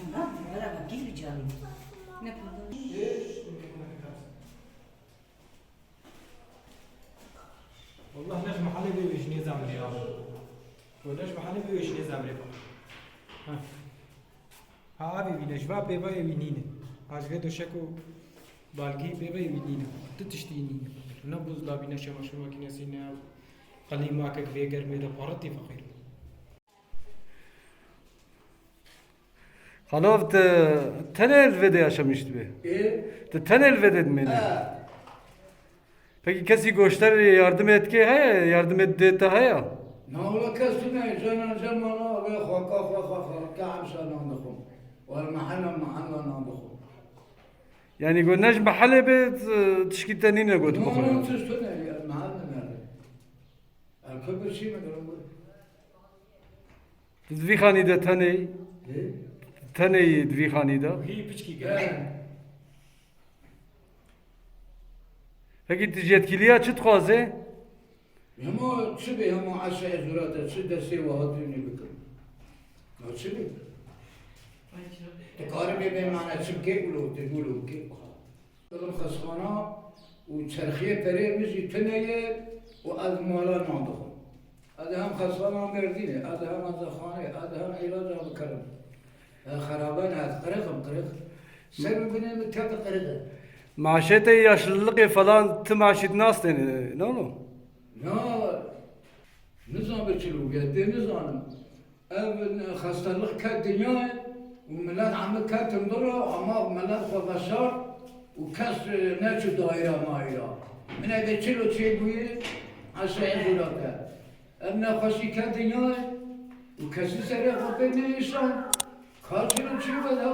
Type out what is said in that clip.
Valla bak gel bir canım. Ne pardon? والله نجم حلبي ويجني زمري يا رب ونجم حلبي ويجني زمري ها ابي نجوا بيبا يمينينه اجغه دوشكو بالغي بيبا يمينينه تتشتيني نبوز لا بينا شمش ماكينسينا قلي ماكك فيجر ميدا بارتي فقير Hanov ten elvede yaşamıştı be. Ten elvede mi? Peki kesi göster yardım etki he yardım etti he ya. نقول كسنا زمانا وخا كعب سنandخم والمحل نandخم Yani göndeş mahalle be tişkitten ne götü ما bakıyor. تستنى يا المحل نرى الكبر شيء ما قالوا Dvikhani de tane dvikhani da. هي بيشكي قال Peki yetkiliye açıt kaze. هما تشبه هما عشاء زرات تشد سوى هاتوني بكم ما تشبه تقارب بمعنى تشبكي تقولوا كي تقول خسخانة وتشرخية تري مجي تنية وأذمالا نعضهم هذا هم خسخانة مردينة هذا هم زخانة هذا هم علاج بكرم خرابان هذا قرقم سبب بنا متكات قرقة Maaşete yaşlılık falan tüm maaşet nasıl denir? Ne olur? Ya nizam بتشلو بيدي نظام خاصة كالدنيا وملات عمل كات مضرة وعمار ملات خبشار وكاس ناتشو دائرة مايرة من هذا تشلو تشيبوي عشان يزولاتا ابنا خاصي كالدنيا وكاس سريع وبين إنسان كاتشلو تشيبو ده